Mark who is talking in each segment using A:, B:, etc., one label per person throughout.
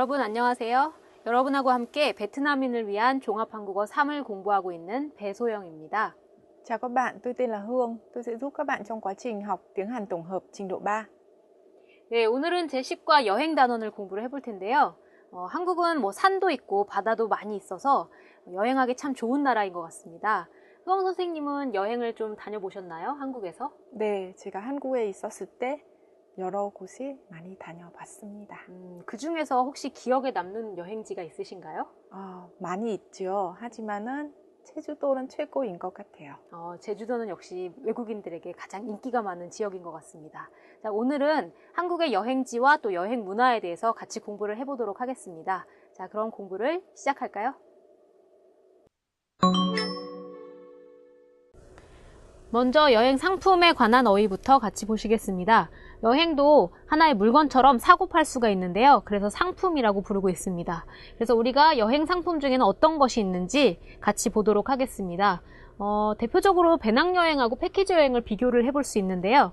A: 여러분 안녕하세요. 여러분하고 함께 베트남인을 위한 종합한국어 3을 공부하고 있는 배소영입니다.
B: Chào các bạn, tôi tên là Hương. Tôi sẽ giúp các bạn trong quá trình học tiếng Hàn tổng hợp trình độ 3.
A: 네, 오늘은 제10과 여행 단원을 공부를 해볼 텐데요. 한국은 산도 있고 바다도 많이 있어서 여행하기 참 좋은 나라인 것 같습니다. 수영 선생님은 여행을 좀 다녀보셨나요? 한국에서?
B: 네, 제가 한국에 있었을 때 여러 곳을 많이 다녀봤습니다.
A: 그 중에서 혹시 기억에 남는 여행지가 있으신가요?
B: 많이 있죠. 하지만은 제주도는 최고인 것 같아요.
A: 제주도는 역시 외국인들에게 가장 인기가 많은 지역인 것 같습니다. 자, 오늘은 한국의 여행지와 또 여행 문화에 대해서 같이 공부를 해보도록 하겠습니다. 자, 그럼 공부를 시작할까요? 먼저 여행 상품에 관한 어휘부터 같이 보시겠습니다. 여행도 하나의 물건처럼 사고 팔 수가 있는데요. 그래서 상품이라고 부르고 있습니다. 그래서 우리가 여행 상품 중에는 어떤 것이 있는지 같이 보도록 하겠습니다. 대표적으로 배낭여행하고 패키지 여행을 비교를 해볼 수 있는데요.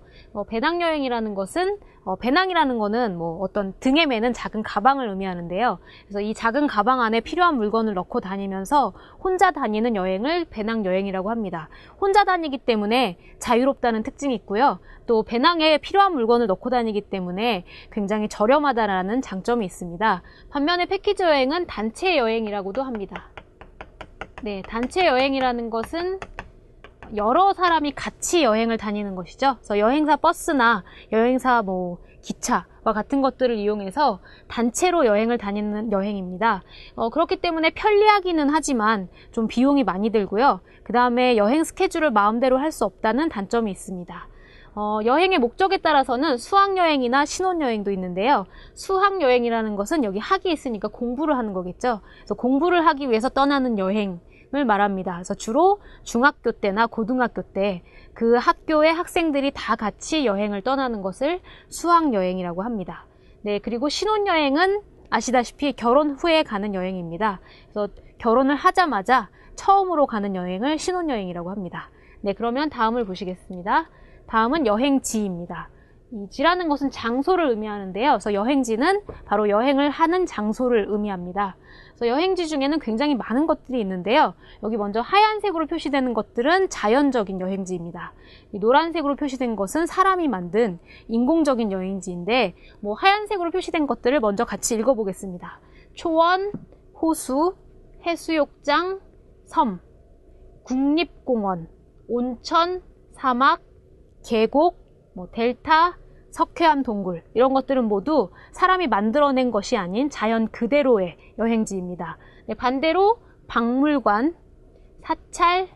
A: 배낭여행이라는 것은 배낭이라는 거는 어떤 등에 매는 작은 가방을 의미하는데요. 그래서 이 작은 가방 안에 필요한 물건을 넣고 다니면서 혼자 다니는 여행을 배낭여행이라고 합니다. 혼자 다니기 때문에 자유롭다는 특징이 있고요. 또 배낭에 필요한 물건을 넣고 다니기 때문에 굉장히 저렴하다라는 장점이 있습니다. 반면에 패키지 여행은 단체 여행이라고도 합니다. 네, 단체 여행이라는 것은 여러 사람이 같이 여행을 다니는 것이죠. 그래서 여행사 버스나 여행사 기차와 같은 것들을 이용해서 단체로 여행을 다니는 여행입니다. 그렇기 때문에 편리하기는 하지만 좀 비용이 많이 들고요. 그 다음에 여행 스케줄을 마음대로 할 수 없다는 단점이 있습니다. 여행의 목적에 따라서는 수학여행이나 신혼여행도 있는데요. 수학여행이라는 것은 여기 학이 있으니까 공부를 하는 거겠죠. 그래서 공부를 하기 위해서 떠나는 여행을 말합니다. 그래서 주로 중학교 때나 고등학교 때 그 학교의 학생들이 다 같이 여행을 떠나는 것을 수학여행이라고 합니다. 네, 그리고 신혼여행은 아시다시피 결혼 후에 가는 여행입니다. 그래서 결혼을 하자마자 처음으로 가는 여행을 신혼여행이라고 합니다. 네, 그러면 다음을 보시겠습니다. 다음은 여행지입니다. 이 지라는 것은 장소를 의미하는데요. 그래서 여행지는 바로 여행을 하는 장소를 의미합니다. 그래서 여행지 중에는 굉장히 많은 것들이 있는데요. 여기 먼저 하얀색으로 표시되는 것들은 자연적인 여행지입니다. 이 노란색으로 표시된 것은 사람이 만든 인공적인 여행지인데 하얀색으로 표시된 것들을 먼저 같이 읽어보겠습니다. 초원, 호수, 해수욕장, 섬, 국립공원, 온천, 사막, 계곡, 델타, 석회암 동굴 이런 것들은 모두 사람이 만들어낸 것이 아닌 자연 그대로의 여행지입니다. 네, 반대로 박물관, 사찰,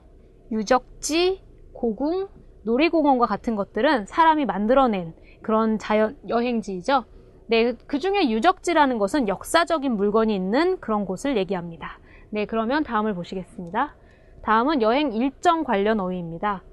A: 유적지, 고궁, 놀이공원과 같은 것들은 사람이 만들어낸 그런 자연 여행지이죠. 네, 그 중에 유적지라는 것은 역사적인 물건이 있는 그런 곳을 얘기합니다. 네, 그러면 다음을 보시겠습니다. 다음은 여행 일정 관련 어휘입니다.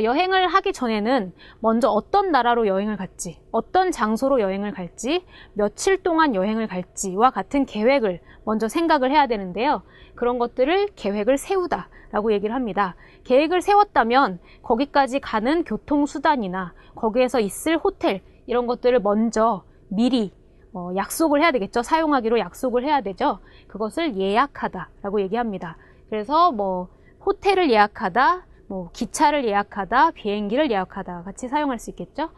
A: 여행을 하기 전에는 먼저 어떤 나라로 여행을 갈지, 어떤 장소로 여행을 갈지, 며칠 동안 여행을 갈지와 같은 계획을 먼저 생각을 해야 되는데요. 그런 것들을 계획을 세우다 라고 얘기를 합니다. 계획을 세웠다면 거기까지 가는 교통수단이나 거기에서 있을 호텔 이런 것들을 먼저 미리 약속을 해야 되겠죠. 사용하기로 약속을 해야 되죠. 그것을 예약하다 라고 얘기합니다. 그래서 호텔을 예약하다, 기차를 예약하다, 비행기를 예약하다 같이 사용할 수 있겠죠.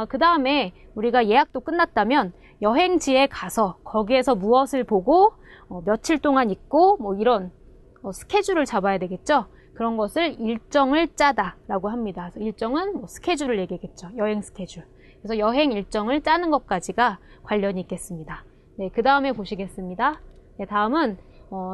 A: 그 다음에 우리가 예약도 끝났다면 여행지에 가서 거기에서 무엇을 보고 며칠 동안 있고 이런 스케줄을 잡아야 되겠죠. 그런 것을 일정을 짜다 라고 합니다. 그래서 일정은 스케줄을 얘기하겠죠. 여행 스케줄. 그래서 여행 일정을 짜는 것까지가 관련이 있겠습니다. 네, 그 다음에 보시겠습니다. 네, 다음은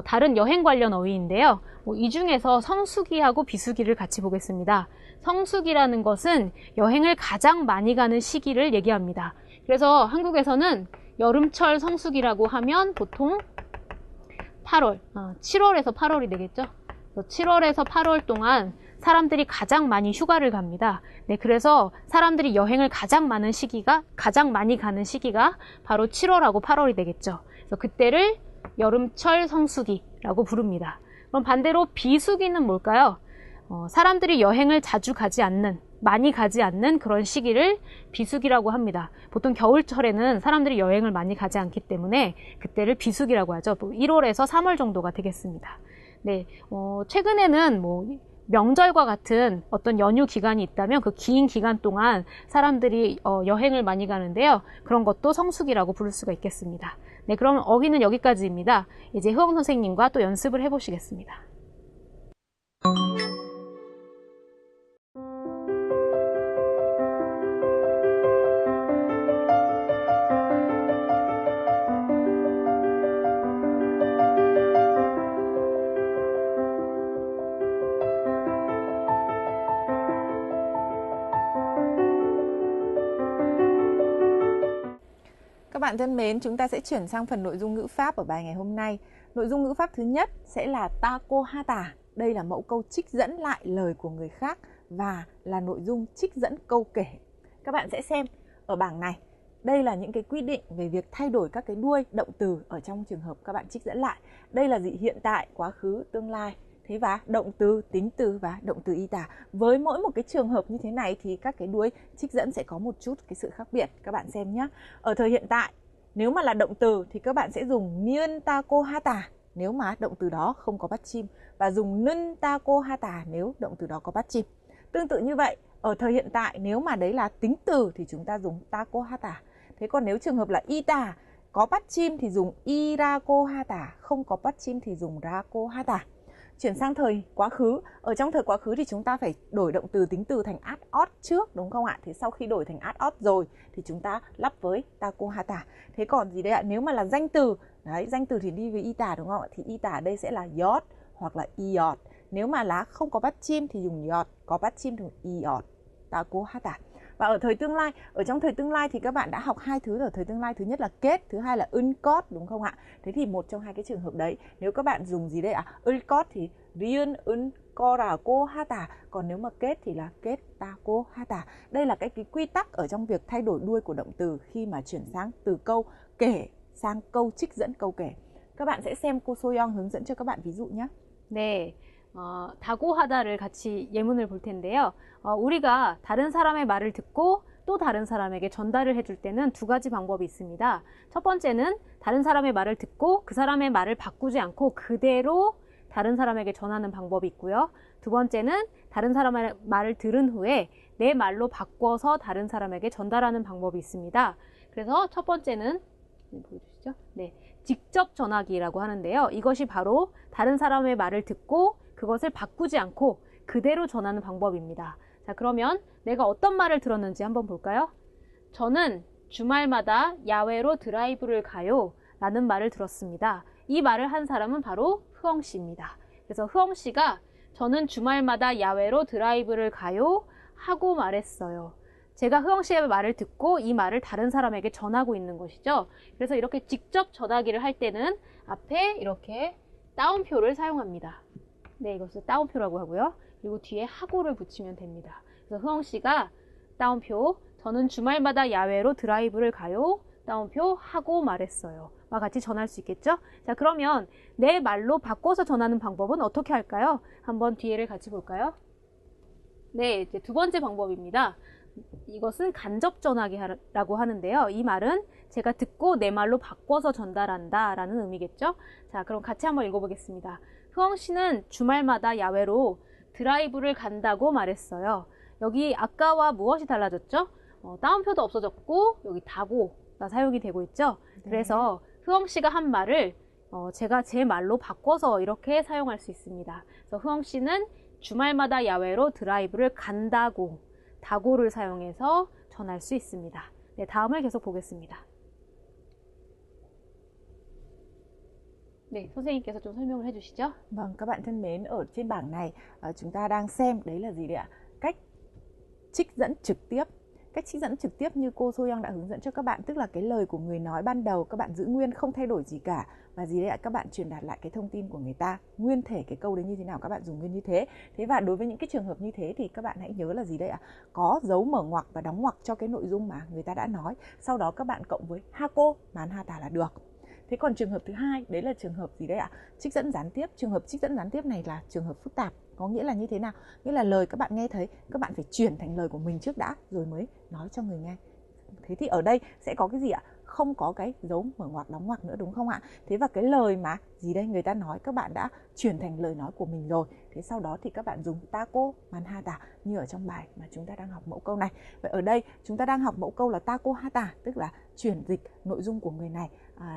A: 다른 여행 관련 어휘인데요. 이 중에서 성수기하고 비수기를 같이 보겠습니다. 성수기라는 것은 여행을 가장 많이 가는 시기를 얘기합니다. 그래서 한국에서는 여름철 성수기라고 하면 보통 8월, 7월에서 8월이 되겠죠. 7월에서 8월 동안 사람들이 가장 많이 휴가를 갑니다. 네, 그래서 사람들이 여행을 가장 많이 가는 시기가 바로 7월하고 8월이 되겠죠. 그래서 그때를 여름철 성수기라고 부릅니다. 그럼 반대로 비수기는 뭘까요? 사람들이 여행을 자주 가지 않는 많이 가지 않는 그런 시기를 비수기라고 합니다. 보통 겨울철에는 사람들이 여행을 많이 가지 않기 때문에 그때를 비수기라고 하죠. 1월에서 3월 정도가 되겠습니다. 네, 최근에는 명절과 같은 어떤 연휴 기간이 있다면 그 긴 기간 동안 사람들이 여행을 많이 가는데요. 그런 것도 성수기라고 부를 수가 있겠습니다. 네, 그럼 어휘는 여기까지입니다. 이제 흐엉 선생님과 또 연습을 해보시겠습니다.
B: Các bạn thân mến, chúng ta sẽ chuyển sang phần nội dung ngữ pháp ở bài ngày hôm nay. Nội dung ngữ pháp thứ nhất sẽ là ta cô ha tả. Đây là mẫu câu trích dẫn lại lời của người khác và là nội dung trích dẫn câu kể. Các bạn sẽ xem ở bảng này. Đây là những cái quy định về việc thay đổi các cái đuôi động từ ở trong trường hợp các bạn trích dẫn lại. Đây là gì? Hiện tại, quá khứ, tương lai. Thế và động từ, tính từ và động từ y tả. Với mỗi một cái trường hợp như thế này thì các cái đuôi trích dẫn sẽ có một chút cái sự khác biệt. Các bạn xem nhé. Ở thời hiện tại, nếu mà là động từ thì các bạn sẽ dùng niên ta cô ha tả nếu mà động từ đó không có bắt chim, và dùng nân ta cô ha tả nếu động từ đó có bắt chim. Tương tự như vậy, ở thời hiện tại nếu mà đấy là tính từ thì chúng ta dùng ta cô ha tả. Thế còn nếu trường hợp là y tả có bắt chim thì dùng y ra cô ha tả, không có bắt chim thì dùng ra cô ha tả. Chuyển sang thời quá khứ. Ở trong thời quá khứ thì chúng ta phải đổi động từ tính từ thành ad ot trước, đúng không ạ? Thế sau khi đổi thành ad ot rồi thì chúng ta lắp với ta cô ha tả. Thế còn gì đây ạ? Nếu mà là danh từ, đấy, danh từ thì đi với y tả đúng không ạ? Thì y tả đây sẽ là yot hoặc là iot. Nếu mà là không có bắt chim thì dùng yot, có bắt chim thì dùng iot. Ta cô ha tả. Và ở thời tương lai, ở trong thời tương lai thì các bạn đã học hai thứ ở thời tương lai. Thứ nhất là kết, thứ hai là uncot, đúng không ạ? Thế thì một trong hai cái trường hợp đấy, nếu các bạn dùng gì đây ạ? Uncot thì riêng unco là cô ha tả, còn nếu mà kết thì là kết ta cô ha tả. Đây là cái quy tắc ở trong việc thay đổi đuôi của động từ khi mà chuyển sang từ câu kể sang câu trích dẫn câu kể. Các bạn sẽ xem cô Soyoung hướng dẫn cho các bạn ví dụ nhé.
A: 네, 다고하다를 같이 예문을 볼 텐데요. 우리가 다른 사람의 말을 듣고 또 다른 사람에게 전달을 해줄 때는 두 가지 방법이 있습니다. 첫 번째는 다른 사람의 말을 듣고 그 사람의 말을 바꾸지 않고 그대로 다른 사람에게 전하는 방법이 있고요. 두 번째는 다른 사람의 말을 들은 후에 내 말로 바꿔서 다른 사람에게 전달하는 방법이 있습니다. 그래서 첫 번째는 보여주시죠. 네, 직접 전하기라고 하는데요. 이것이 바로 다른 사람의 말을 듣고 그것을 바꾸지 않고 그대로 전하는 방법입니다. 자, 그러면 내가 어떤 말을 들었는지 한번 볼까요? 저는 주말마다 야외로 드라이브를 가요 라는 말을 들었습니다. 이 말을 한 사람은 바로 흐엉 씨입니다. 그래서 흐엉 씨가 저는 주말마다 야외로 드라이브를 가요 하고 말했어요. 제가 흐엉 씨의 말을 듣고 이 말을 다른 사람에게 전하고 있는 것이죠. 그래서 이렇게 직접 전하기를 할 때는 앞에 이렇게 따옴표를 사용합니다. 네, 이것을 따옴표라고 하고요. 그리고 뒤에 하고를 붙이면 됩니다. 그래서 흐엉 씨가 따옴표, 저는 주말마다 야외로 드라이브를 가요. 따옴표, 하고 말했어요. 와 같이 전할 수 있겠죠? 자, 그러면 내 말로 바꿔서 전하는 방법은 어떻게 할까요? 한번 뒤에를 같이 볼까요? 네, 이제 두 번째 방법입니다. 이것은 간접 전하기라고 하는데요. 이 말은 제가 듣고 내 말로 바꿔서 전달한다 라는 의미겠죠? 자, 그럼 같이 한번 읽어보겠습니다. 흐엉 씨는 주말마다 야외로 드라이브를 간다고 말했어요. 여기 아까와 무엇이 달라졌죠? 따옴표도 없어졌고 여기 다고가 사용이 되고 있죠? 그래서 흐엉 씨가 한 말을 제가 제 말로 바꿔서 이렇게 사용할 수 있습니다. 그래서 흐엉 씨는 주말마다 야외로 드라이브를 간다고 다고를 사용해서 전할 수 있습니다. 네, 다음을 계속 보겠습니다. 네, 선생님께서 좀 설명을 해주시죠.
B: Vâng, các bạn thân mến, ở trên bảng này chúng ta đang xem đấy là gì đấy ạ? Cách trích dẫn trực tiếp. Cách trích dẫn trực tiếp như cô Soyoung đã hướng dẫn cho các bạn, tức là cái lời của người nói ban đầu các bạn giữ nguyên, không thay đổi gì cả. Và gì đấy ạ? Các bạn truyền đạt lại cái thông tin của người ta, nguyên thể cái câu đấy như thế nào các bạn dùng nguyên như thế. Thế và đối với những cái trường hợp như thế thì các bạn hãy nhớ là gì đấy ạ? Có dấu mở ngoặc và đóng ngoặc cho cái nội dung mà người ta đã nói. Sau đó các bạn cộng với hako, mán ha tả là được. Thế còn trường hợp thứ hai, đấy là trường hợp gì đấy ạ? Trích dẫn gián tiếp. Trường hợp trích dẫn gián tiếp này là trường hợp phức tạp. Có nghĩa là như thế nào? Nghĩa là lời các bạn nghe thấy, các bạn phải chuyển thành lời của mình trước đã, rồi mới nói cho người nghe. Thế thì ở đây sẽ có cái gì ạ? Không có cái dấu mở ngoặc đóng ngoặc nữa, đúng không ạ? Thế và cái lời mà gì đây người ta nói các bạn đã chuyển thành lời nói của mình rồi. Thế sau đó thì các bạn dùng tako manhata như ở trong bài mà chúng ta đang học mẫu câu này. Vậy ở đây chúng ta đang học mẫu câu là tako hata, tức là chuyển dịch nội dung của người này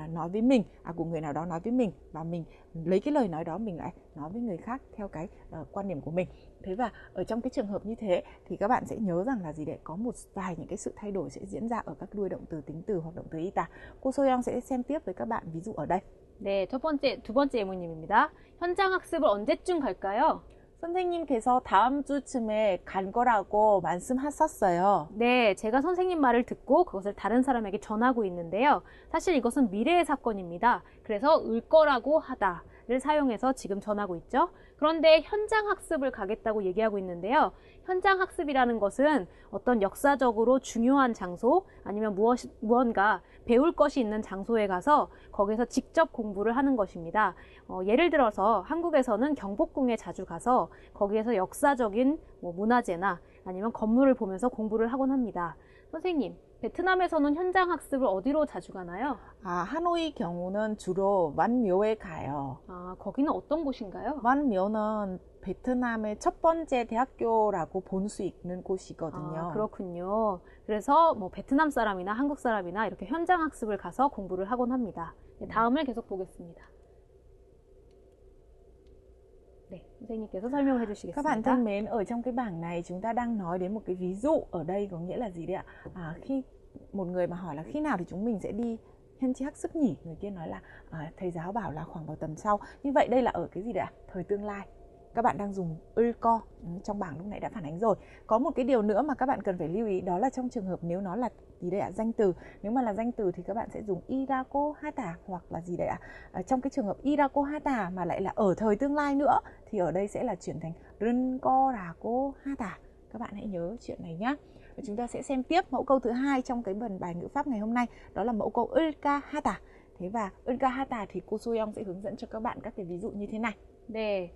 B: nói với mình, của người nào đó nói với mình, và mình lấy cái lời nói đó mình lại nói với người khác theo cái quan điểm của mình. Thế và ở trong cái trường hợp như thế thì các bạn sẽ nhớ rằng là gì đấy, có một vài những cái sự thay đổi sẽ diễn ra ở các đuôi động từ tính từ hoặc động từ ita. Cô Soyoung sẽ xem tiếp với các bạn ví dụ ở đây.
A: 네, 두 번째 예문님입니다. 현장 학습을 언제쯤 갈까요?
B: 선생님께서 다음 주쯤에 갈 거라고 말씀하셨어요.
A: 네, 제가 선생님 말을 듣고 그것을 다른 사람에게 전하고 있는데요. 사실 이것은 미래의 사건입니다. 그래서 을 거라고 하다를 사용해서 지금 전하고 있죠. 그런데 현장 학습을 가겠다고 얘기하고 있는데요. 현장 학습이라는 것은 어떤 역사적으로 중요한 장소 아니면 무언가 배울 것이 있는 장소에 가서 거기서 직접 공부를 하는 것입니다. 예를 들어서 한국에서는 경복궁에 자주 가서 거기에서 역사적인 문화재나 아니면 건물을 보면서 공부를 하곤 합니다. 선생님, 베트남에서는 현장 학습을 어디로 자주 가나요?
B: 하노이 경우는 주로 완묘에 가요.
A: 거기는 어떤 곳인가요?
B: 완묘는 베트남의 첫 번째 대학교라고 볼 수 있는 곳이거든요.
A: 그렇군요. 그래서 베트남 사람이나 한국 사람이나 이렇게 현장 학습을 가서 공부를 하곤 합니다. 다음을 계속 보겠습니다. 네, 선생님께서 설명을 해주시겠습니다.
B: Các bạn thân mến, ở trong cái bảng này chúng ta đang nói đến một cái ví dụ ở đây, có nghĩa là gì đấy ạ? Khi một người mà hỏi là khi nào thì chúng mình sẽ đi hiện chi hắc sức nhỉ? Người kia nói là thầy giáo bảo là khoảng vào tầm sau. Như vậy đây là ở cái gì đấy ạ? Thời tương lai. Các bạn đang dùng ulco, trong bảng lúc nãy đã phản ánh rồi. Có một cái điều nữa mà các bạn cần phải lưu ý, đó là trong trường hợp nếu nó là gì đây ạ? Danh từ. Nếu mà là danh từ thì các bạn sẽ dùng irako hata hoặc là gì đây ạ? Trong cái trường hợp irako hata mà lại là ở thời tương lai nữa thì ở đây sẽ là chuyển thành runko rako hata. Các bạn hãy nhớ chuyện này nhé. Và chúng ta sẽ xem tiếp mẫu câu thứ hai trong cái phần bài ngữ pháp ngày hôm nay, đó là mẫu câu ulka hata. Thế và ulka hata thì cô Soyoung sẽ hướng dẫn cho các bạn các cái ví dụ như thế này.
A: 네,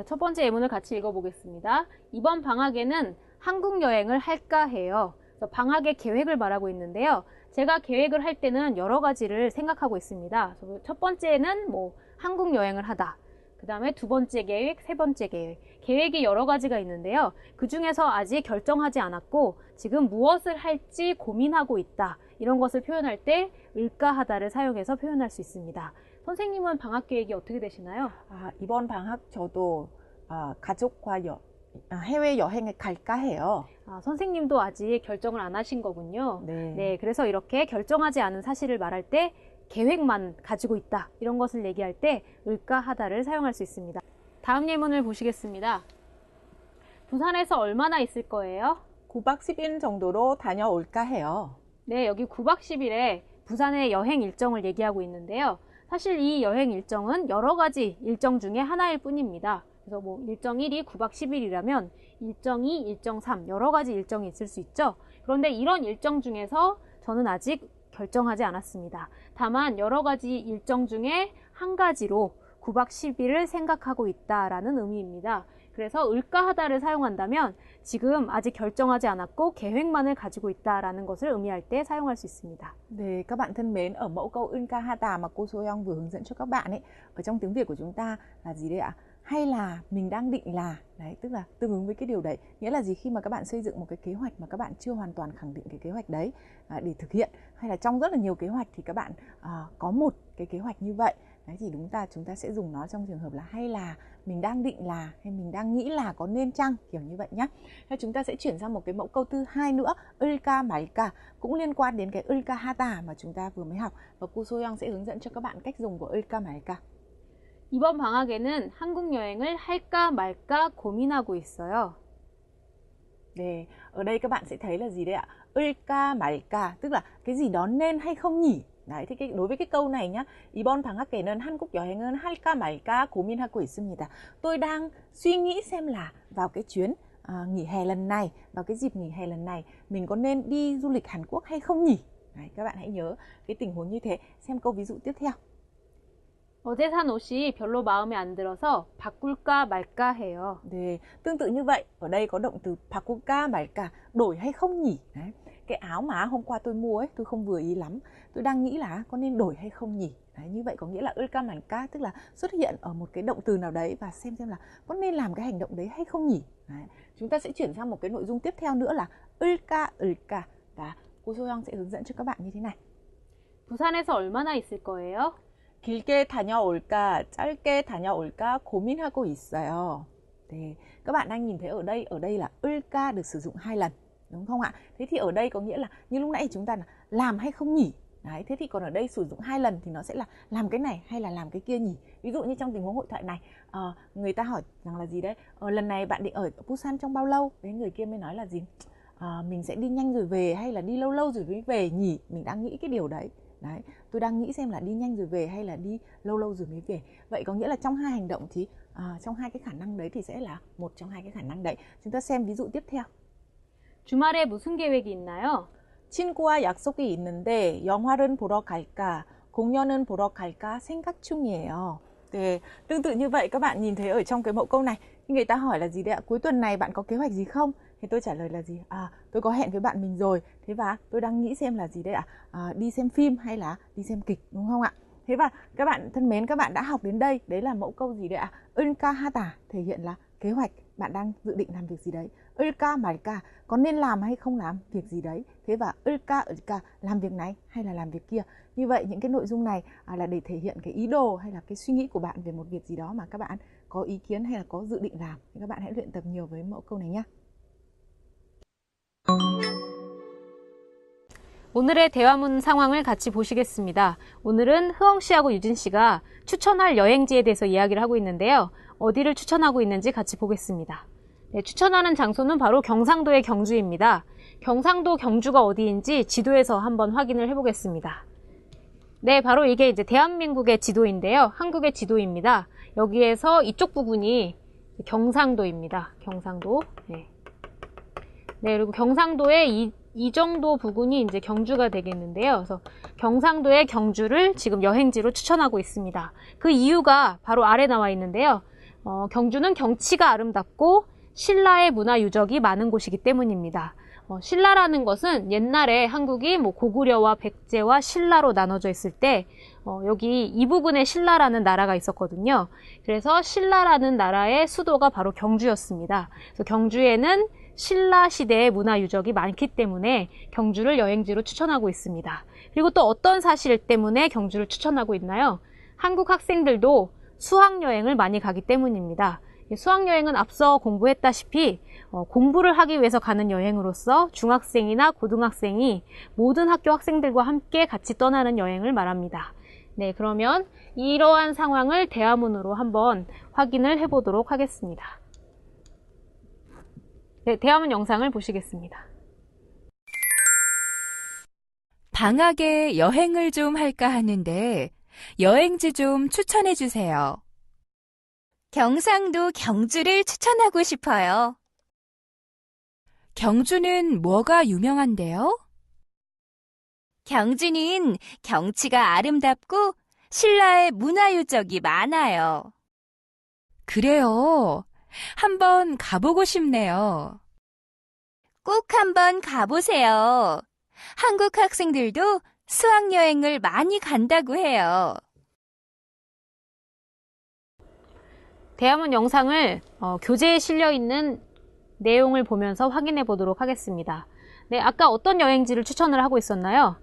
A: 첫 번째 예문을 같이 읽어보겠습니다. 이번 방학에는 한국 여행을 할까 해요. 그래서 방학의 계획을 말하고 있는데요. 제가 계획을 할 때는 여러 가지를 생각하고 있습니다. 첫 번째는 한국 여행을 하다. 그 다음에 두 번째 계획, 세 번째 계획. 계획이 여러 가지가 있는데요. 그 중에서 아직 결정하지 않았고 지금 무엇을 할지 고민하고 있다. 이런 것을 표현할 때 을까 하다를 사용해서 표현할 수 있습니다. 선생님은 방학 계획이 어떻게 되시나요?
B: 이번 방학 저도 가족과 해외 여행을 갈까 해요.
A: 선생님도 아직 결정을 안 하신 거군요.
B: 네.
A: 그래서 이렇게 결정하지 않은 사실을 말할 때 계획만 가지고 있다. 이런 것을 얘기할 때 을까 하다를 사용할 수 있습니다. 다음 예문을 보시겠습니다. 부산에서 얼마나 있을 거예요?
B: 9박 10일 정도로 다녀올까 해요.
A: 네, 여기 9박 10일에 부산의 여행 일정을 얘기하고 있는데요. 사실 이 여행 일정은 여러 가지 일정 중에 하나일 뿐입니다. 그래서 일정 1이 9박 10일이라면 일정 2, 일정 3 여러 가지 일정이 있을 수 있죠. 그런데 이런 일정 중에서 저는 아직 결정하지 않았습니다. 다만 여러 가지 일정 중에 한 가지로 9박 10일을 생각하고 있다라는 의미입니다. 그래서 을까 하다를 사용한다면 지금 아직 결정하지 않았고 계획만을 가지고 있다라는 것을 의미할 때 사용할 수 있습니다.
B: 네, các bạn thân mến, ở mẫu câu Unka Hata mà cô Soyoung vừa hướng dẫn cho các bạn ấy, ở trong tiếng Việt của chúng ta là gì đấy ạ? Hay là mình đang định là, đấy, tức là tương ứng với cái điều đấy. Nghĩa là gì? Khi mà các bạn xây dựng một cái kế hoạch mà các bạn chưa hoàn toàn khẳng định cái kế hoạch đấy để thực hiện, hay là trong rất là nhiều kế hoạch thì các bạn có một cái kế hoạch như vậy. Đấy thì chúng ta sẽ dùng nó trong trường hợp là hay là, mình đang định là, hay mình đang nghĩ là, có nên chăng, kiểu như vậy nhé. Thế chúng ta sẽ chuyển sang một cái mẫu câu thứ hai nữa, 을까 말까, cũng liên quan đến cái 을까 하다 mà chúng ta vừa mới học, và cô Soyoung sẽ hướng dẫn cho các bạn cách dùng của 을까 말까.
A: 이번 방학에는 한국 여행을 할까 말까 고민하고 있어요.
B: 네, ở đây các bạn sẽ thấy là gì đấy ạ? 을까 말까, tức là cái gì đó nên hay không nhỉ? Đấy, thì đối với cái câu này nhá, 이번 방학에는 한국 여행은 할까 말까 고민하고 있습니다. Tôi đang suy nghĩ xem là vào cái chuyến nghỉ hè lần này, vào cái dịp nghỉ hè lần này, mình có nên đi du lịch Hàn Quốc hay không nhỉ? Đấy, các bạn hãy nhớ cái tình huống như thế. Xem câu ví dụ tiếp theo.
A: 어제 산 옷이 별로 마음에 안 들어서 바꿀까 말까 해요.
B: 네, tương tự như vậy, ở đây có động từ 바꿀까 말까, đổi hay không nhỉ? Đấy. Cái áo mà hôm qua tôi mua ấy, tôi không vừa ý lắm. Tôi đang nghĩ là có nên đổi hay không nhỉ? Đấy, như vậy có nghĩa là 을까 말까, tức là xuất hiện ở một cái động từ nào đấy và xem là có nên làm cái hành động đấy hay không nhỉ? Đấy. Chúng ta sẽ chuyển sang một cái nội dung tiếp theo nữa là 을까, 을까. Và cô Soyoung sẽ hướng dẫn cho các bạn như thế này.
A: 부산에서 얼마나 있을 거예요?
B: 길게 다녀올까, 짧게 다녀올까 고민하고 있어요. 네, các bạn đang nhìn thấy ở đây là 을까 được sử dụng 2 lần, đúng không ạ? Thế thì ở đây có nghĩa là như lúc nãy chúng ta là làm hay không nhỉ? Đấy, thế thì còn ở đây sử dụng 2 lần thì nó sẽ là làm cái này hay là làm cái kia nhỉ? Ví dụ như trong tình huống hội thoại này, người ta hỏi rằng là gì đấy? Lần này bạn định ở Busan trong bao lâu? Đấy, người kia mới nói là gì? Mình sẽ đi nhanh rồi về hay là đi lâu lâu rồi mới về nhỉ? Mình đang nghĩ cái điều đấy. Đấy, tôi đang nghĩ xem là đi nhanh rồi về hay là đi lâu lâu rồi mới về. Vậy có nghĩa là trong hai hành động thì trong hai cái khả năng đấy thì sẽ là một trong hai cái khả năng đấy. Chúng ta xem ví dụ tiếp theo.
A: 주말에 무슨 계획이 있나요?
B: 친구와 약속이 있는데 영화를 보러 갈까, 공연은 보러 갈까 생각 중이에요. Để tương tự như vậy các bạn nhìn thấy ở trong cái mẫu câu này, khi người ta hỏi là gì đấy ạ? Cuối tuần này bạn có kế hoạch gì không? Thì tôi trả lời là gì? Tôi có hẹn với bạn mình rồi. Thế và tôi đang nghĩ xem là gì đấy ạ? Đi xem phim hay là đi xem kịch, đúng không ạ? Thế và các bạn thân mến, các bạn đã học đến đây. Đấy là mẫu câu gì đấy ạ? 을까 하다 thể hiện là kế hoạch, bạn đang dự định làm việc gì đấy. 을까 말까 có nên làm hay không làm việc gì đấy. Thế và 을까 을까 làm việc này hay là làm việc kia. Như vậy những cái nội dung này là để thể hiện cái ý đồ hay là cái suy nghĩ của bạn về một việc gì đó mà các bạn có ý kiến hay là có dự định làm. Thì các bạn hãy luyện tập nhiều với mẫu câu này nhé.
A: 오늘의 대화문 상황을 같이 보시겠습니다. 오늘은 흐엉 씨하고 유진 씨가 추천할 여행지에 대해서 이야기를 하고 있는데요. 어디를 추천하고 있는지 같이 보겠습니다. 네, 추천하는 장소는 바로 경상도의 경주입니다. 경상도 경주가 어디인지 지도에서 한번 확인을 해보겠습니다. 네, 바로 이게 이제 대한민국의 지도인데요. 한국의 지도입니다. 여기에서 이쪽 부분이 경상도입니다. 경상도. 네, 그리고 경상도의 이 정도 부분이 이제 경주가 되겠는데요. 그래서 경상도의 경주를 지금 여행지로 추천하고 있습니다. 그 이유가 바로 아래 나와 있는데요. 경주는 경치가 아름답고 신라의 문화 유적이 많은 곳이기 때문입니다. 신라라는 것은 옛날에 한국이 고구려와 백제와 신라로 나눠져 있을 때 여기 이 부분에 신라라는 나라가 있었거든요. 그래서 신라라는 나라의 수도가 바로 경주였습니다. 그래서 경주에는 신라 시대의 문화 유적이 많기 때문에 경주를 여행지로 추천하고 있습니다. 그리고 또 어떤 사실 때문에 경주를 추천하고 있나요? 한국 학생들도 수학여행을 많이 가기 때문입니다. 수학여행은 앞서 공부했다시피 공부를 하기 위해서 가는 여행으로서 중학생이나 고등학생이 모든 학교 학생들과 함께 같이 떠나는 여행을 말합니다. 네, 그러면 이러한 상황을 대화문으로 한번 확인을 해보도록 하겠습니다. 네, 대화문 영상을 보시겠습니다.
C: 방학에 여행을 좀 할까 하는데 여행지 좀 추천해 주세요.
D: 경상도 경주를 추천하고 싶어요.
C: 경주는 뭐가 유명한데요?
D: 경주는 경치가 아름답고 신라의 문화유적이 많아요.
C: 그래요. 한번 가보고 싶네요.
D: 꼭 한번 가보세요. 한국 학생들도 수학여행을 많이 간다고 해요.
A: 대화문 영상을 교재에 실려있는 내용을 보면서 확인해 보도록 하겠습니다. 네, 아까 어떤 여행지를 추천을 하고 있었나요?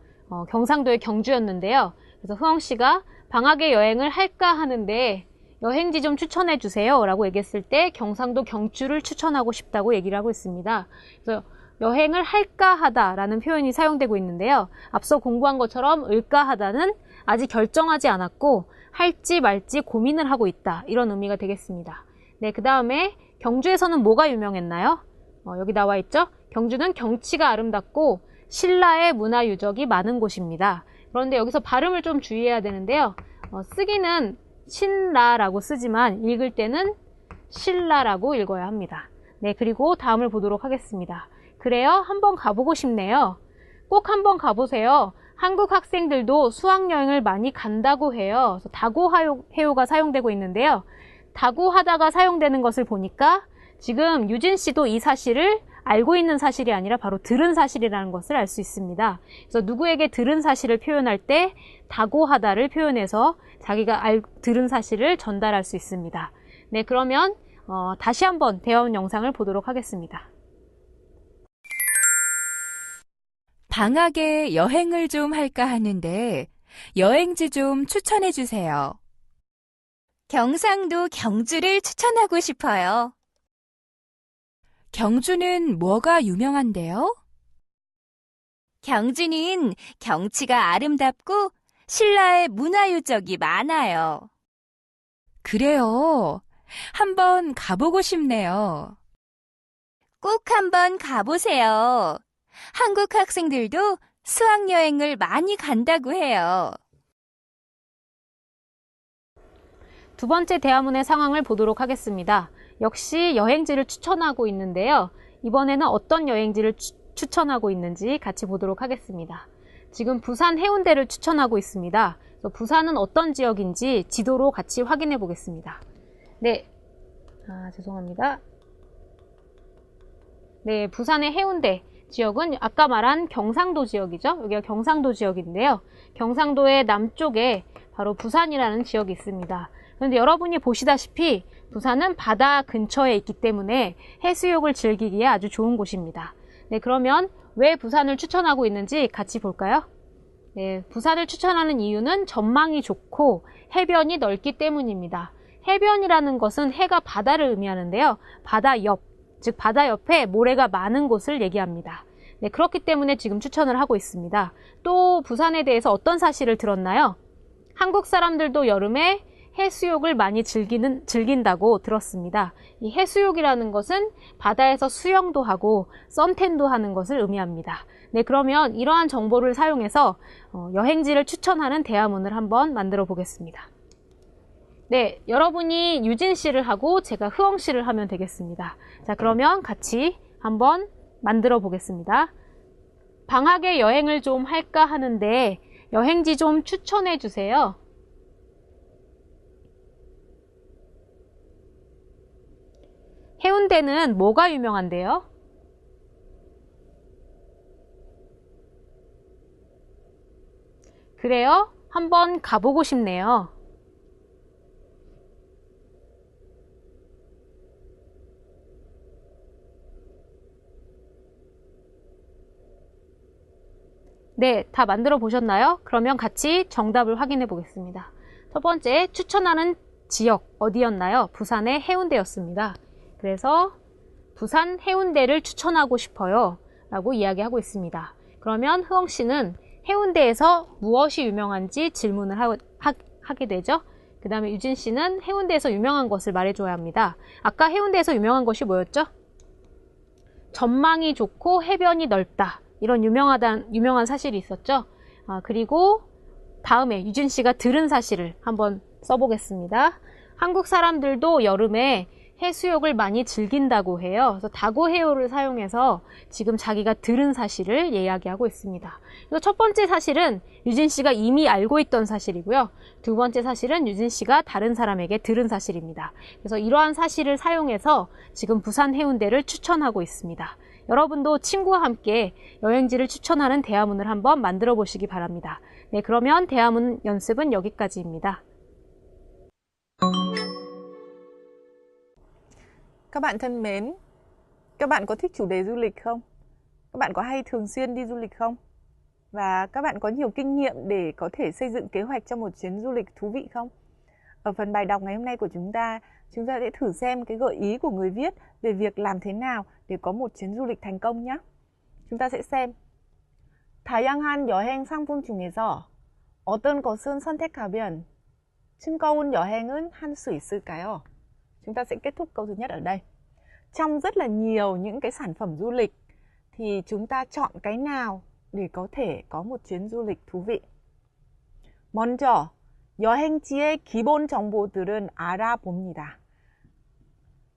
A: 경상도의 경주였는데요. 그래서 흐엉씨가 방학에 여행을 할까 하는데 여행지 좀 추천해 주세요 라고 얘기했을 때 경상도 경주를 추천하고 싶다고 얘기를 하고 있습니다. 그래서 여행을 할까 하다 라는 표현이 사용되고 있는데요. 앞서 공부한 것처럼 을까 하다는 아직 결정하지 않았고 할지 말지 고민을 하고 있다, 이런 의미가 되겠습니다. 네, 그 다음에 경주에서는 뭐가 유명했나요? 여기 나와 있죠? 경주는 경치가 아름답고 신라의 문화 유적이 많은 곳입니다. 그런데 여기서 발음을 좀 주의해야 되는데요. 쓰기는 신라라고 쓰지만 읽을 때는 신라라고 읽어야 합니다. 네, 그리고 다음을 보도록 하겠습니다. 그래요? 한번 가보고 싶네요. 꼭 한번 가보세요. 한국 학생들도 수학여행을 많이 간다고 해요. 그래서 다고해요가 사용되고 있는데요. 다고하다가 사용되는 것을 보니까 지금 유진 씨도 이 사실을 알고 있는 사실이 아니라 바로 들은 사실이라는 것을 알 수 있습니다. 그래서 누구에게 들은 사실을 표현할 때 다고하다를 표현해서 자기가 들은 사실을 전달할 수 있습니다. 네, 그러면 다시 한번 대화원 영상을 보도록 하겠습니다.
C: 방학에 여행을 좀 할까 하는데 여행지 좀 추천해 주세요.
D: 경상도 경주를 추천하고 싶어요.
C: 경주는 뭐가 유명한데요?
D: 경주는 경치가 아름답고 신라의 문화유적이 많아요.
C: 그래요. 한번 가보고 싶네요.
D: 꼭 한번 가보세요. 한국 학생들도 수학여행을 많이 간다고 해요.
A: 두 번째 대화문의 상황을 보도록 하겠습니다. 역시 여행지를 추천하고 있는데요. 이번에는 어떤 여행지를 추천하고 있는지 같이 보도록 하겠습니다. 지금 부산 해운대를 추천하고 있습니다. 그래서 부산은 어떤 지역인지 지도로 같이 확인해 보겠습니다. 네, 죄송합니다. 네, 부산의 해운대 지역은 아까 말한 경상도 지역이죠. 여기가 경상도 지역인데요. 경상도의 남쪽에 바로 부산이라는 지역이 있습니다. 그런데 여러분이 보시다시피 부산은 바다 근처에 있기 때문에 해수욕을 즐기기에 아주 좋은 곳입니다. 네, 그러면 왜 부산을 추천하고 있는지 같이 볼까요? 네, 부산을 추천하는 이유는 전망이 좋고 해변이 넓기 때문입니다. 해변이라는 것은 해가 바다를 의미하는데요. 바다 옆, 즉 바다 옆에 모래가 많은 곳을 얘기합니다. 네, 그렇기 때문에 지금 추천을 하고 있습니다. 또 부산에 대해서 어떤 사실을 들었나요? 한국 사람들도 여름에 해수욕을 많이 즐긴다고 들었습니다. 이 해수욕이라는 것은 바다에서 수영도 하고 선탠도 하는 것을 의미합니다. 네, 그러면 이러한 정보를 사용해서 여행지를 추천하는 대화문을 한번 만들어 보겠습니다. 네, 여러분이 유진 씨를 하고 제가 흐엉 씨를 하면 되겠습니다. 자, 그러면 같이 한번 만들어 보겠습니다. 방학에 여행을 좀 할까 하는데 여행지 좀 추천해 주세요. 해운대는 뭐가 유명한데요? 그래요? 한번 가보고 싶네요. 네, 다 만들어 보셨나요? 그러면 같이 정답을 확인해 보겠습니다. 첫 번째, 추천하는 지역 어디였나요? 부산의 해운대였습니다. 그래서 부산 해운대를 추천하고 싶어요 라고 이야기하고 있습니다. 그러면 흐엉 씨는 해운대에서 무엇이 유명한지 질문을 하게 되죠. 그 다음에 유진 씨는 해운대에서 유명한 것을 말해줘야 합니다. 아까 해운대에서 유명한 것이 뭐였죠? 전망이 좋고 해변이 넓다. 이런 유명한 사실이 있었죠. 그리고 다음에 유진 씨가 들은 사실을 한번 써보겠습니다. 한국 사람들도 여름에 해수욕을 많이 즐긴다고 해요. 그래서 다고해요를 사용해서 지금 자기가 들은 사실을 이야기하고 있습니다. 그래서 첫 번째 사실은 유진 씨가 이미 알고 있던 사실이고요. 두 번째 사실은 유진 씨가 다른 사람에게 들은 사실입니다. 그래서 이러한 사실을 사용해서 지금 부산 해운대를 추천하고 있습니다. 여러분도 친구와 함께 여행지를 추천하는 대화문을 한번 만들어 보시기 바랍니다. 네, 그러면 대화문 연습은 여기까지입니다.
B: Các bạn thân mến, các bạn có thích chủ đề du lịch không? Các bạn có hay thường xuyên đi du lịch không? Và các bạn có nhiều kinh nghiệm để có thể xây dựng kế hoạch cho một chuyến du lịch thú vị không? Ở phần bài đọc ngày hôm nay của chúng ta sẽ thử xem cái gợi ý của người viết về việc làm thế nào để có một chuyến du lịch thành công nhé. Chúng ta sẽ xem. 다양한 여행 상품 중에서 어떤 것은 선택하면 즐거운 여행은 할 수 있을까요? Chúng ta sẽ kết thúc câu thứ nhất ở đây. Trong rất là nhiều những cái sản phẩm du lịch thì chúng ta chọn cái nào để có thể có một chuyến du lịch thú vị? 먼저 여행지의 기본 정보들은 알아봅니다.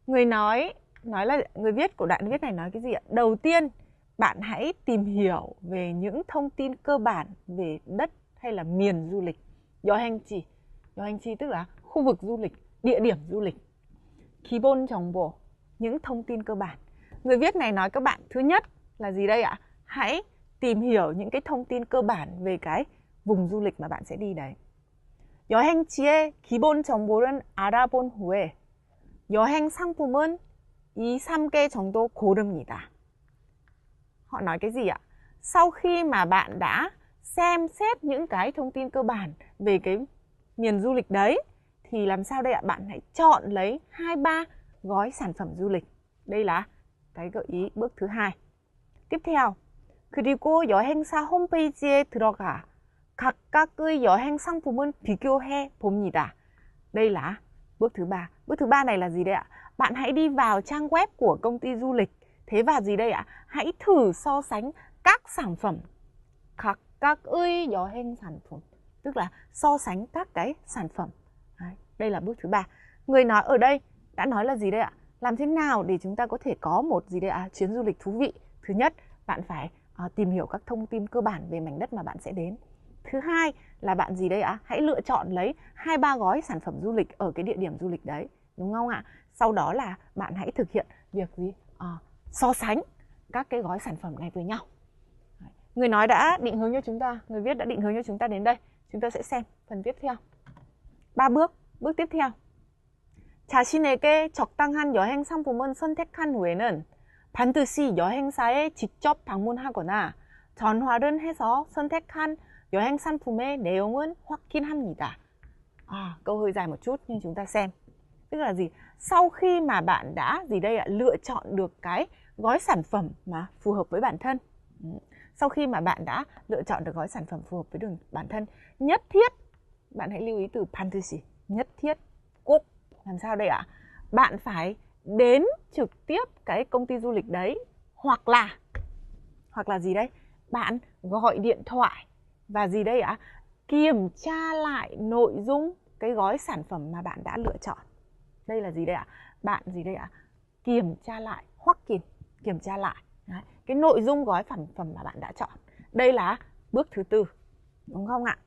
B: Người viết của đoạn viết này nói cái gì ạ? Đầu tiên, bạn hãy tìm hiểu về những thông tin cơ bản về đất hay là miền du lịch. 여행지 tức là khu vực du lịch, địa điểm du lịch. 기본 정보, những thông tin cơ bản. Người viết này nói các bạn thứ nhất là gì đây ạ? Hãy tìm hiểu những cái thông tin cơ bản về cái vùng du lịch mà bạn sẽ đi đấy. 여행지의 기본 정보를 알아본 후에 여행 상품은 2-3개 정도 고릅니다. Họ nói cái gì ạ? Sau khi mà bạn đã xem xét những cái thông tin cơ bản về cái miền du lịch đấy thì làm sao đây ạ? Bạn hãy chọn lấy 2-3 gói sản phẩm du lịch. Đây là cái gợi ý bước thứ 2. tiếp theo, 그리고 여행사 홈페이지에 들어가 각각의 여행 상품은 비교해 봅니다. Đây là bước thứ 3. Bước thứ 3 này là gì đây ạ? Bạn hãy đi vào trang web của công ty du lịch. Thế và gì đây ạ? Hãy thử so sánh các sản phẩm. 각각의 여행 상품. Tức là so sánh các cái sản phẩm. Đấy, đây là bước thứ 3. Người nói ở đây đã nói là gì đây ạ? Làm thế nào để chúng ta có thể có một gì đây ạ? Chuyến du lịch thú vị. Thứ nhất, bạn phải tìm hiểu các thông tin cơ bản về mảnh đất mà bạn sẽ đến. Thứ hai là bạn gì đây ạ? Hãy lựa chọn lấy 2-3 gói sản phẩm du lịch ở cái địa điểm du lịch đấy. Đúng không ạ? Sau đó là bạn hãy thực hiện việc gì? So sánh các cái gói sản phẩm này với nhau. Người nói đã định hướng cho chúng ta, người viết đã định hướng cho chúng ta đến đây. Chúng ta sẽ xem phần tiếp theo. 3 bước. Bước tiếp theo. 자신에게 적당한 여행 상품을 선택한 후에는 반드시 여행사에 직접 방문하거나 전화를 해서 선택한 여행 상품의 내용은 확인합니다. Câu hơi dài một chút nhưng chúng ta xem. Tức là gì? Sau khi mà bạn đã gì đây ạ? Lựa chọn được cái gói sản phẩm mà phù hợp với bản thân. Sau khi mà bạn đã lựa chọn được gói sản phẩm phù hợp với bản thân, nhất thiết, bạn hãy lưu ý từ 반드시, nhất thiết, 꼭. Làm sao đây ạ? Bạn phải đến trực tiếp cái công ty du lịch đấy, hoặc là gì đấy? Bạn gọi điện thoại và gì đây ạ? Kiểm tra lại nội dung cái gói sản phẩm mà bạn đã lựa chọn. Đây là gì đây ạ? Bạn gì đây ạ? Kiểm tra lại, kiểm tra lại đấy, cái nội dung gói sản phẩm mà bạn đã chọn. Đây là bước thứ 4. Đúng không ạ?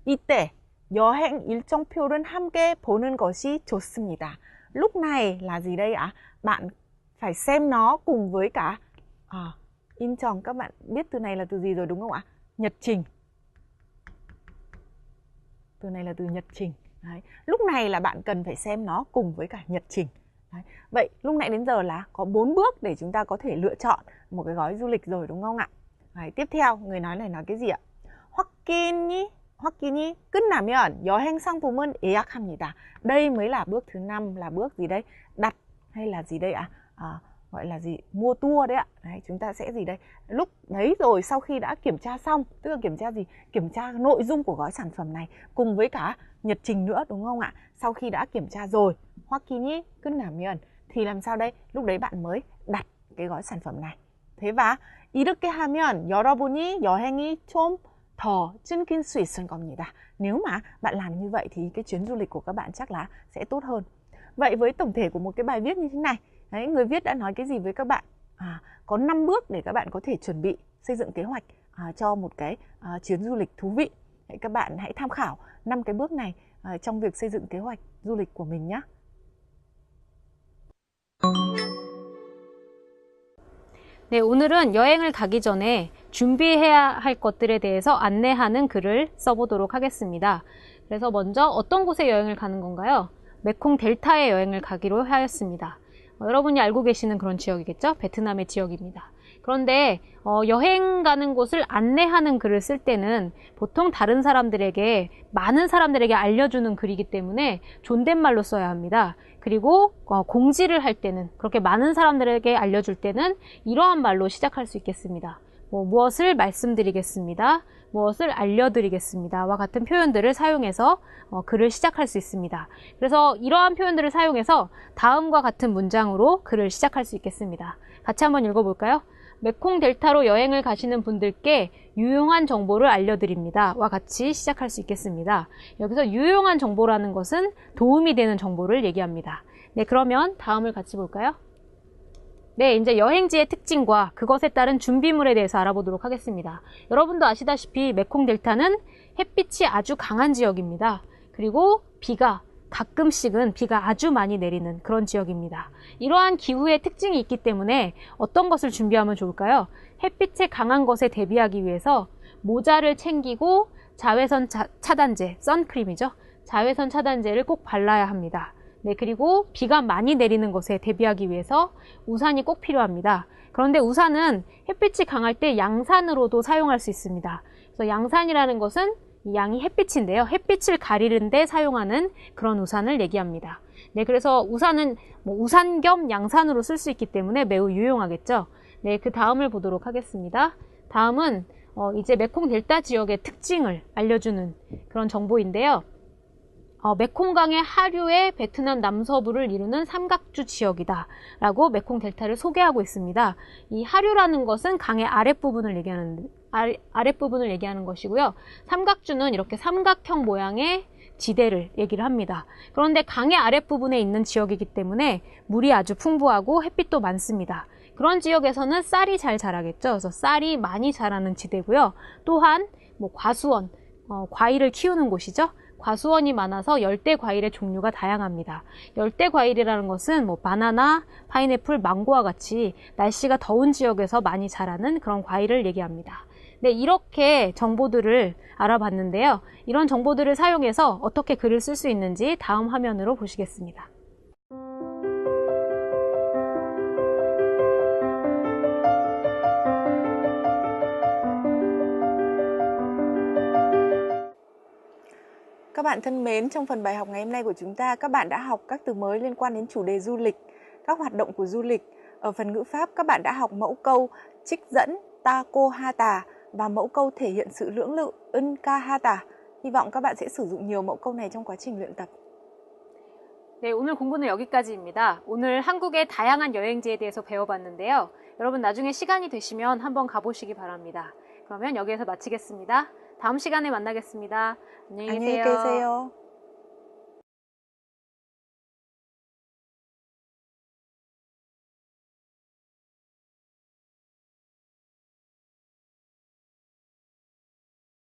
B: 이때 여행 일정표를 함께 보는 것이 좋습니다. Lúc này là gì đây ạ? Bạn phải xem nó cùng với cả 일정. Các bạn biết từ này là từ gì rồi đúng không ạ? Nhật trình. Từ này là từ nhật trình. Đấy. Lúc này là bạn cần phải xem nó cùng với cả nhật trình. Đấy. Vậy lúc nãy đến giờ là có 4 bước để chúng ta có thể lựa chọn một cái gói du lịch rồi đúng không ạ? Đấy. Tiếp theo người nói này nói cái gì ạ? 확인이 끝나면 여행 상품은 예약합니다. Đây mới là bước thứ 5, là bước gì đây? Đặt hay là gì đây ạ? Gọi là gì? Mua tour đấy ạ. Đấy, chúng ta sẽ gì đây? Lúc đấy rồi sau khi đã kiểm tra xong, tức là kiểm tra gì? Kiểm tra nội dung của gói sản phẩm này cùng với cả nhật trình nữa đúng không ạ? Sau khi đã kiểm tra rồi, 확인이 끝나면 thì làm sao đây? Lúc đấy bạn mới đặt cái gói sản phẩm này. Thế và 이렇게 하면 여러분이 여행이 좀 더 즐길 수 있을 겁니다. Nếu mà bạn làm như vậy thì cái chuyến du lịch của các bạn chắc là sẽ tốt hơn. Vậy với tổng thể của một cái bài viết như thế này, đấy, người viết đã nói cái gì với các bạn? Có 5 bước để các bạn có thể chuẩn bị xây dựng kế hoạch cho một cái chuyến du lịch thú vị. Đấy, các bạn hãy tham khảo 5 cái bước này trong việc xây dựng kế hoạch du lịch của mình nhé.
A: 네, 오늘은 여행을 가기 전에 준비해야 할 것들에 대해서 안내하는 글을 써보도록 하겠습니다. 그래서 먼저 어떤 곳에 여행을 가는 건가요? 메콩 델타에 여행을 가기로 하였습니다. 여러분이 알고 계시는 그런 지역이겠죠? 베트남의 지역입니다. 그런데 여행 가는 곳을 안내하는 글을 쓸 때는 보통 다른 사람들에게, 많은 사람들에게 알려주는 글이기 때문에 존댓말로 써야 합니다. 그리고 공지를 할 때는, 그렇게 많은 사람들에게 알려줄 때는 이러한 말로 시작할 수 있겠습니다. 무엇을 말씀드리겠습니다. 무엇을 알려드리겠습니다. 와 같은 표현들을 사용해서 글을 시작할 수 있습니다. 그래서 이러한 표현들을 사용해서 다음과 같은 문장으로 글을 시작할 수 있겠습니다. 같이 한번 읽어볼까요? 메콩 델타로 여행을 가시는 분들께 유용한 정보를 알려드립니다. 와 같이 시작할 수 있겠습니다. 여기서 유용한 정보라는 것은 도움이 되는 정보를 얘기합니다. 네, 그러면 다음을 같이 볼까요? 네, 이제 여행지의 특징과 그것에 따른 준비물에 대해서 알아보도록 하겠습니다. 여러분도 아시다시피 메콩 델타는 햇빛이 아주 강한 지역입니다. 그리고 가끔씩은 비가 아주 많이 내리는 그런 지역입니다. 이러한 기후의 특징이 있기 때문에 어떤 것을 준비하면 좋을까요? 햇빛에 강한 것에 대비하기 위해서 모자를 챙기고 자외선 차단제, 선크림이죠. 자외선 차단제를 꼭 발라야 합니다. 네, 그리고 비가 많이 내리는 것에 대비하기 위해서 우산이 꼭 필요합니다. 그런데 우산은 햇빛이 강할 때 양산으로도 사용할 수 있습니다. 그래서 양산이라는 것은 이 양이 햇빛인데요. 햇빛을 가리는 데 사용하는 그런 우산을 얘기합니다. 네, 그래서 우산은 우산 겸 양산으로 쓸 수 있기 때문에 매우 유용하겠죠. 네, 그 다음을 보도록 하겠습니다. 다음은 이제 메콩 델타 지역의 특징을 알려주는 그런 정보인데요. 메콩강의 하류의 베트남 남서부를 이루는 삼각주 지역이다 라고 메콩 델타를 소개하고 있습니다. 이 하류라는 것은 강의 아랫부분을 얘기하는 것이고요. 삼각주는 이렇게 삼각형 모양의 지대를 얘기를 합니다. 그런데 강의 아랫부분에 있는 지역이기 때문에 물이 아주 풍부하고 햇빛도 많습니다. 그런 지역에서는 쌀이 잘 자라겠죠. 그래서 쌀이 많이 자라는 지대고요. 또한 과수원, 과일을 키우는 곳이죠. 과수원이 많아서 열대 과일의 종류가 다양합니다. 열대 과일이라는 것은 바나나, 파인애플, 망고와 같이 날씨가 더운 지역에서 많이 자라는 그런 과일을 얘기합니다. 네, 이렇게 정보들을 알아봤는데요. 이런 정보들을 사용해서 어떻게 글을 쓸 수 있는지 다음 화면으로 보시겠습니다.
B: Các bạn thân mến, trong phần bài học ngày hôm nay của chúng ta, các bạn đã học các từ mới liên quan đến chủ đề du lịch, các hoạt động của du lịch. Ở phần ngữ pháp, các bạn đã học mẫu câu trích dẫn ta cô ha tà và mẫu câu thể hiện sự lưỡng lự ân ca ha tà. Hy vọng các bạn sẽ sử dụng nhiều mẫu câu này trong quá trình luyện tập.
A: 네, 오늘 공부는 여기까지입니다. 오늘 한국의 다양한 여행지에 대해서 배워봤는데요. 여러분 나중에 시간이 되시면 한번 가보시기 바랍니다. 그러면 여기에서 마치겠습니다. 다음 시간에 만나겠습니다. 안녕히 계세요.
B: 안녕히 계세요.